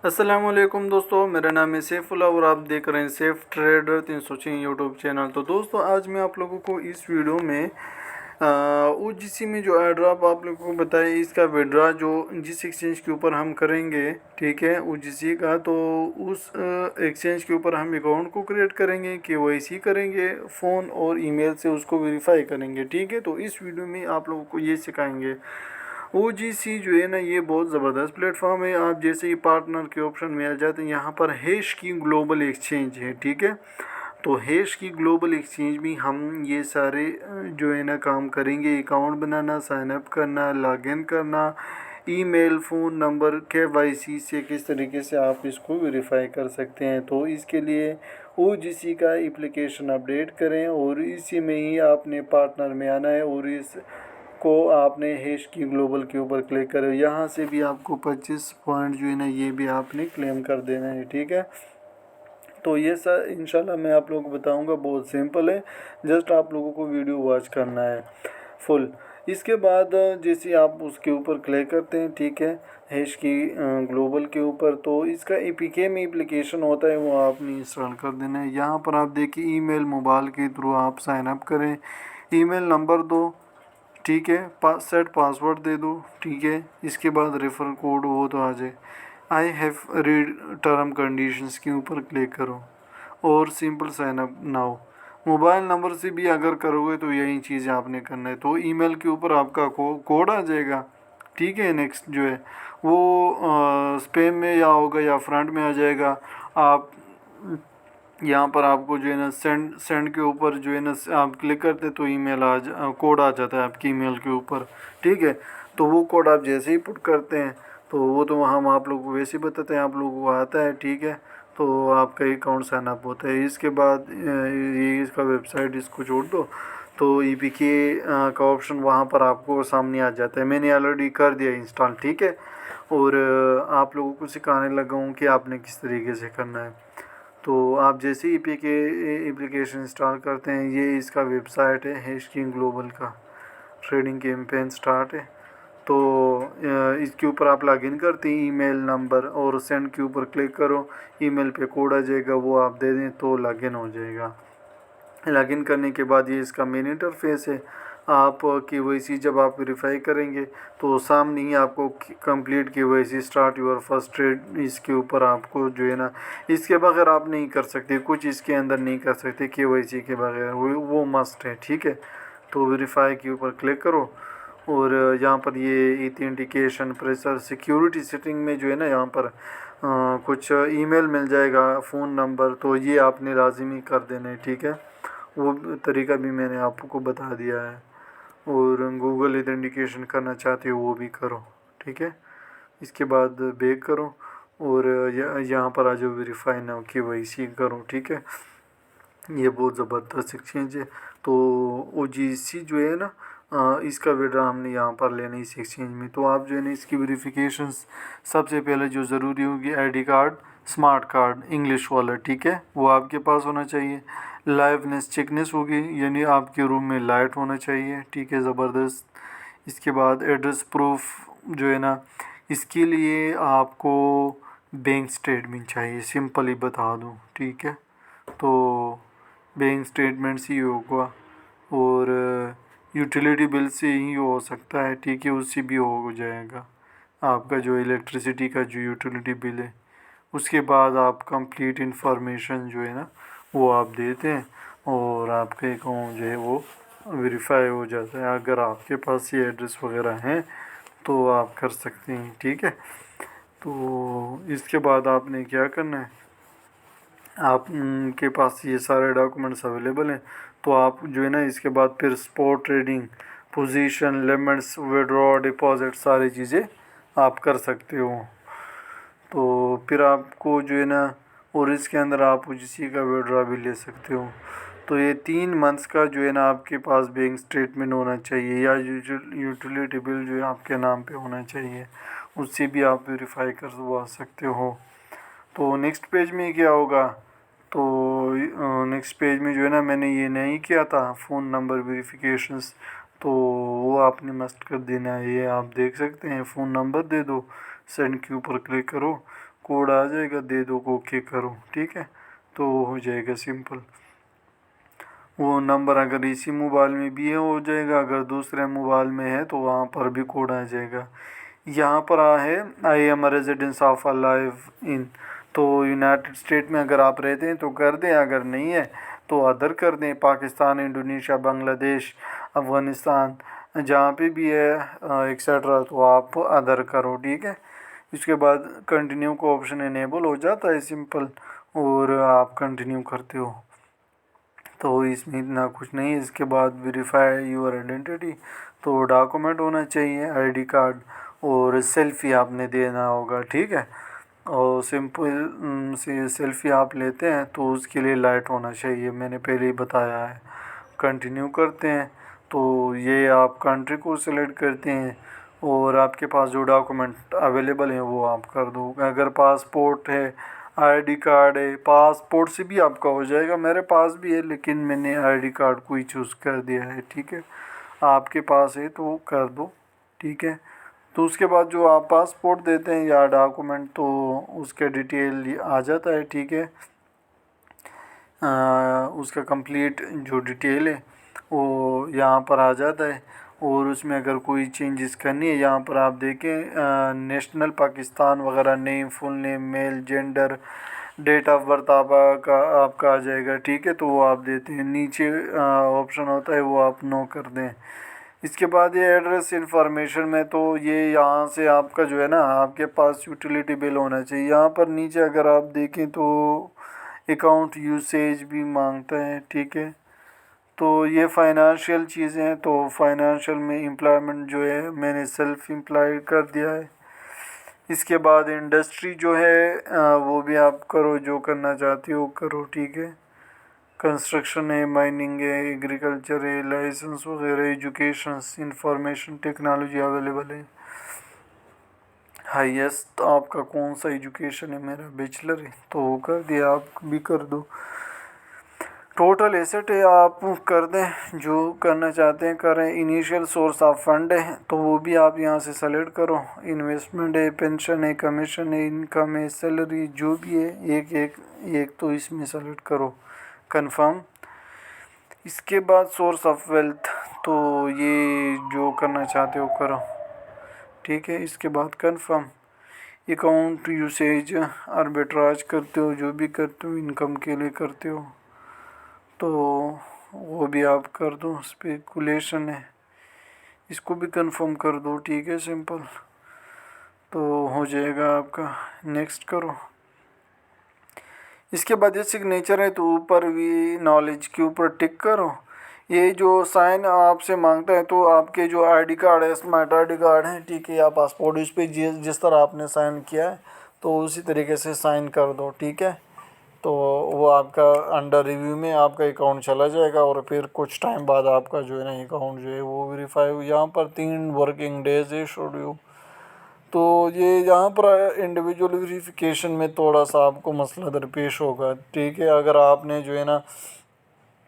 अस्सलामुअलैकुम दोस्तों, मेरा नाम है सैफुल्लाह और आप देख रहे हैं सेफ ट्रेडर 306 यूट्यूब चैनल। तो दोस्तों, आज मैं आप लोगों को इस वीडियो में ओजीसी में जो एयर ड्रॉप आप लोगों को बताया, इसका विड्रा जो जिस एक्सचेंज के ऊपर हम करेंगे, ठीक है, ओजीसी का, तो उस एक्सचेंज के ऊपर हम अकाउंट को क्रिएट करेंगे, केवाईसी करेंगे, फ़ोन और ईमेल से उसको वेरीफाई करेंगे, ठीक है। तो इस वीडियो में आप लोगों को ये सिखाएंगे। ओजीसी जो है ना, ये बहुत ज़बरदस्त प्लेटफॉर्म है। आप जैसे ही पार्टनर के ऑप्शन में आ जाते हैं, यहाँ पर हैश की ग्लोबल एक्सचेंज है, ठीक है। तो हैश की ग्लोबल एक्सचेंज में हम ये सारे जो है ना काम करेंगे, अकाउंट बनाना, साइन अप करना, लॉगिन करना, ईमेल, फ़ोन नंबर, केवाईसी से किस तरीके से आप इसको वेरीफाई कर सकते हैं। तो इसके लिए ओजीसी का एप्लीकेशन अपडेट करें और इसी में ही आपने पार्टनर में आना है और इस को आपने हैश की ग्लोबल के ऊपर क्लिक करें। यहाँ से भी आपको 25 पॉइंट जो है ना, ये भी आपने क्लेम कर देना है, ठीक है। तो ये सर इंशाल्लाह मैं आप लोगों को बताऊंगा, बहुत सिंपल है। जस्ट आप लोगों को वीडियो वॉच करना है फुल। इसके बाद जैसे आप उसके ऊपर क्लिक करते हैं, ठीक है, हैश की ग्लोबल के ऊपर, तो इसका एपीके में एप्लीकेशन होता है, वो आपने इंस्टॉल कर देना है। यहाँ पर आप देखिए, ईमेल मोबाइल के थ्रू आप साइन अप करें, ईमेल नंबर दो, ठीक है, सेट पासवर्ड दे दो, ठीक है। इसके बाद रेफर कोड वो तो आ जाए। I have read term conditions के ऊपर क्लिक करो और simple sign up now. Mobile number से भी अगर करोगे तो यही चीज़ आपने करना है। तो ईमेल के ऊपर आपका कोड आ जाएगा, ठीक है। नेक्स्ट जो है वो स्पैम में या होगा या फ्रंट में आ जाएगा। आप यहाँ पर आपको जो है ना सेंड सेंड के ऊपर जो है ना आप क्लिक करते तो ईमेल कोड आ जाता है आपकी ईमेल के ऊपर, ठीक है। तो वो कोड आप जैसे ही पुट करते हैं, तो वो तो हम आप लोगों को वैसे ही बताते हैं, आप लोगों को आता है, ठीक है। तो आपका अकाउंट साइन अप होता है। इसके बाद ये इसका वेबसाइट इसको जोड़ दो, तो ईपीके का ऑप्शन वहाँ पर आपको सामने आ जाता है। मैंने ऑलरेडी कर दिया इंस्टॉल, ठीक है। और आप लोगों को सिखाने लगा हूँ कि आपने किस तरीके से करना है। तो आप जैसे ही पी के एप्लीकेशन इंस्टॉल करते हैं, ये इसका वेबसाइट है, हैश किंग ग्लोबल का ट्रेडिंग कैंपेन स्टार्ट है। तो इसके ऊपर आप लॉगिन करते हैं, ईमेल नंबर और सेंड के ऊपर क्लिक करो, ईमेल पे कोड आ जाएगा, वो आप दे दें तो लॉगिन हो जाएगा। लॉगिन करने के बाद ये इसका मेन इंटरफेस है। आप केवाईसी जब आप वेरीफाई करेंगे तो सामने ही आपको complete KYC start your first trade, इसके ऊपर आपको जो है ना, इसके बगैर आप नहीं कर सकते, कुछ इसके अंदर नहीं कर सकते केवाईसी के बगैर, वो मस्ट है, ठीक है। तो वेरीफाई के ऊपर क्लिक करो और यहाँ पर ये ऑथेंटिकेशन प्रेशर सिक्योरिटी सेटिंग में जो है ना, यहाँ पर कुछ ईमेल मिल जाएगा, फ़ोन नंबर, तो ये आपने लाजमी कर देना है, ठीक है। वो तरीका भी मैंने आपको बता दिया है। और गूगल ऑथेंटिकेशन करना चाहते हो वो भी करो, ठीक है। इसके बाद बैक करो और यहाँ पर आ जाओ, वेरीफाई नाउ केवाईसी करो, ठीक है। ये बहुत ज़बरदस्त एक्सचेंज है। तो ओजीसी जो है ना, इसका विड्रा हमने यहाँ पर लेना है इस एक्सचेंज में। तो आप जो है ना, इसकी वेरिफिकेशंस सबसे पहले जो ज़रूरी होगी, ID card, smart card English वाला, ठीक है, वो आपके पास होना चाहिए। लाइवनेस चेकनेस होगी, यानी आपके रूम में लाइट होना चाहिए, ठीक है, ज़बरदस्त। इसके बाद एड्रेस प्रूफ जो है ना, इसके लिए आपको बैंक स्टेटमेंट चाहिए, सिंपल ही बता दूँ, ठीक है। तो बैंक स्टेटमेंट से ही होगा और यूटिलिटी बिल से ही हो सकता है, ठीक है, उससे भी हो जाएगा आपका जो इलेक्ट्रिसिटी का जो यूटिलिटी बिल है। उसके बाद आप कंप्लीट इन्फॉर्मेशन जो है ना, वो आप देते हैं और आपका अकाउंट जो है वो वेरीफाई हो जाता है। अगर आपके पास ये एड्रेस वगैरह हैं तो आप कर सकते हैं, ठीक है। तो इसके बाद आपने क्या करना है, आपके पास ये सारे डॉक्यूमेंट्स अवेलेबल हैं, तो आप जो है ना, इसके बाद फिर spot trading, position, limits, withdraw, deposit, सारी चीज़ें आप कर सकते हो। तो फिर आपको जो है ना, और इसके अंदर आप उसी का विड्रॉ भी ले सकते हो। तो ये 3 मंथ्स का जो है ना, आपके पास बैंक स्टेटमेंट होना चाहिए या यूटिलिटी बिल जो है आपके नाम पे होना चाहिए, उससे भी आप वेरीफाई करवा सकते हो। तो नेक्स्ट पेज में क्या होगा, तो नेक्स्ट पेज में जो है ना, मैंने ये नहीं किया था फ़ोन नंबर वेरिफिकेशंस, तो वो आपने मस्ट कर देना है। ये आप देख सकते हैं, फ़ोन नंबर दे दो, सेंड के ऊपर क्लिक करो कोड आ जाएगा, दे दो, ओके करो, ठीक है, तो हो जाएगा सिंपल। वो नंबर अगर इसी मोबाइल में भी है हो जाएगा, अगर दूसरे मोबाइल में है तो वहाँ पर भी कोड आ जाएगा। यहाँ पर है I am residence of a life in, तो यूनाइटेड स्टेट में अगर आप रहते हैं तो कर दें, अगर नहीं है तो अदर कर दें, पाकिस्तान, इंडोनेशिया, बांग्लादेश, अफ़गानिस्तान, जहाँ पे भी है एक्सेट्रा, तो आप अदर करो, ठीक है। इसके बाद कंटिन्यू का ऑप्शन इनेबल हो जाता है सिंपल, और आप कंटिन्यू करते हो, तो इसमें इतना कुछ नहीं है। इसके बाद वेरीफाई योर आइडेंटिटी, तो डॉक्यूमेंट होना चाहिए, आईडी कार्ड और सेल्फ़ी आपने देना होगा, ठीक है। और सिंपल से सेल्फ़ी आप लेते हैं तो उसके लिए लाइट होना चाहिए, मैंने पहले ही बताया है। कंटिन्यू करते हैं, तो ये आप कंट्री को सिलेक्ट करते हैं और आपके पास जो डॉक्यूमेंट अवेलेबल हैं वो आप कर दो। अगर पासपोर्ट है, आईडी कार्ड है, पासपोर्ट से भी आपका हो जाएगा, मेरे पास भी है लेकिन मैंने आईडी कार्ड को ही चूज़ कर दिया है, ठीक है। आपके पास है तो कर दो, ठीक है। तो उसके बाद जो आप पासपोर्ट देते हैं या डॉक्यूमेंट, तो उसके डिटेल आ जाता है, ठीक है। उसका कंप्लीट जो डिटेल है वो यहाँ पर आ जाता है, और उसमें अगर कोई चेंजेस करनी है यहाँ पर आप देखें, नेशनल पाकिस्तान वगैरह, name, full name, male, gender, date of birth आपका आ जाएगा, ठीक है, तो वो आप देते हैं। नीचे ऑप्शन होता है वो आप नो कर दें। इसके बाद ये एड्रेस इंफॉर्मेशन में, तो ये यहाँ से आपका जो है ना, आपके पास यूटिलिटी बिल होना चाहिए। यहाँ पर नीचे अगर आप देखें तो अकाउंट यूसेज भी मांगता है, ठीक है। तो ये फाइनेंशियल चीज़ें हैं, तो फाइनेंशियल में एम्प्लॉयमेंट जो है मैंने सेल्फ एम्प्लॉयड कर दिया है। इसके बाद इंडस्ट्री जो है वो भी आप करो, जो करना चाहते हो करो, ठीक है। कंस्ट्रक्शन है, माइनिंग है, एग्रीकल्चर है, लाइसेंस वगैरह, एजुकेशन, इंफॉर्मेशन टेक्नोलॉजी अवेलेबल है। हाईएस्ट आपका कौन सा एजुकेशन है, मेरा बैचलर है, तो वो कर दिया, आप भी कर दो। टोटल एसेट है, आप कर दें, जो करना चाहते हैं करें। इनिशियल सोर्स ऑफ फंड है, तो वो भी आप यहाँ से सेलेक्ट करो। इन्वेस्टमेंट है, पेंशन है, कमीशन है, इनकम है, सैलरी, जो भी है एक एक एक तो इसमें सेलेक्ट करो, कंफर्म। इसके बाद सोर्स ऑफ वेल्थ, तो ये जो करना चाहते हो करो, ठीक है। इसके बाद कंफर्म। अकाउंट यूसेज, आर्बिट्राज करते हो, जो भी करते हो इनकम के लिए करते हो, तो वो भी आप कर दो। स्पेकुलेशन है, इसको भी कंफर्म कर दो, ठीक है, सिंपल, तो हो जाएगा आपका। नेक्स्ट करो। इसके बाद ये सिग्नेचर है, तो ऊपर भी नॉलेज के ऊपर टिक करो। ये जो साइन आपसे मांगता है, तो आपके जो आईडी कार्ड है, स्मार्ट आईडी कार्ड है, ठीक है, या पासपोर्ट, इस पर जिस तरह आपने साइन किया है तो उसी तरीके से साइन कर दो, ठीक है। तो वो आपका अंडर रिव्यू में आपका अकाउंट चला जाएगा, और फिर कुछ टाइम बाद आपका जो है ना अकाउंट जो है वो वेरीफाई हो। यहाँ पर 3 वर्किंग डेज है शेड्यूल, तो ये यहाँ पर इंडिविजुअल वेरिफिकेशन में थोड़ा सा आपको मसला दरपेश होगा, ठीक है। अगर आपने जो है ना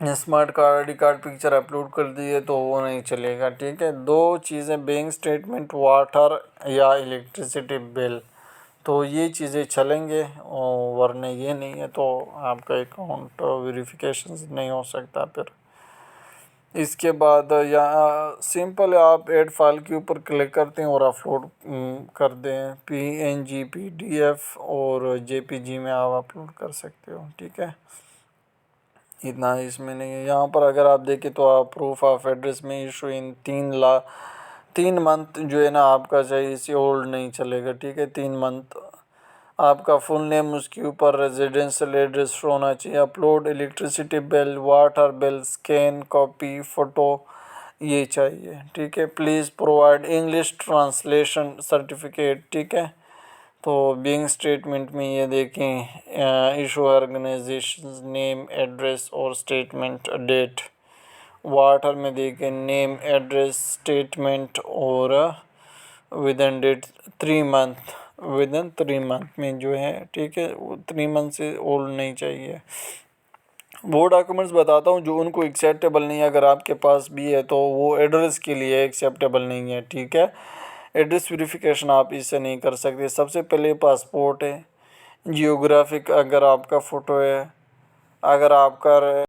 smart card, ID card picture upload कर दी है तो वो नहीं चलेगा, ठीक है। 2 चीज़ें, बैंक स्टेटमेंट, वाटर या इलेक्ट्रिसिटी बिल, तो ये चीज़ें चलेंगे, और वरना ये नहीं है तो आपका अकाउंट वेरिफिकेशन नहीं हो सकता फिर। इसके बाद यहाँ सिंपल आप ऐड फाइल के ऊपर क्लिक करते हैं और अपलोड कर दें। PNG, PDF और JPG में आप अपलोड कर सकते हो, ठीक है। इतना इसमें नहीं है। यहाँ पर अगर आप देखें तो आप प्रूफ ऑफ एड्रेस में इशू इन 3 मंथ जो है ना आपका चाहिए, इसे ओल्ड नहीं चलेगा, ठीक है। 3 मंथ आपका फुल नेम, उसके ऊपर रेजिडेंशियल एड्रेस होना चाहिए। Upload electricity bill, water bill, scan copy, photo, ये चाहिए, ठीक है। Please provide English translation certificate, ठीक है। तो बैंक स्टेटमेंट में ये देखें, इशू ऑर्गेनाइजेशन नेम, एड्रेस और स्टेटमेंट डेट। वाटर में देखें नेम, एड्रेस, स्टेटमेंट और within date 3 month, within 3 month में जो है, ठीक है, वो 3 मंथ से ओल्ड नहीं चाहिए। वो डॉक्यूमेंट्स बताता हूँ जो उनको एक्सेप्टेबल नहीं है, अगर आपके पास भी है तो वो एड्रेस के लिए एक्सेप्टेबल नहीं है, ठीक है। एड्रेस वेरिफिकेशन आप इससे नहीं कर सकते। सबसे पहले पासपोर्ट है, जियोग्राफिक अगर आपका फ़ोटो है, अगर आपका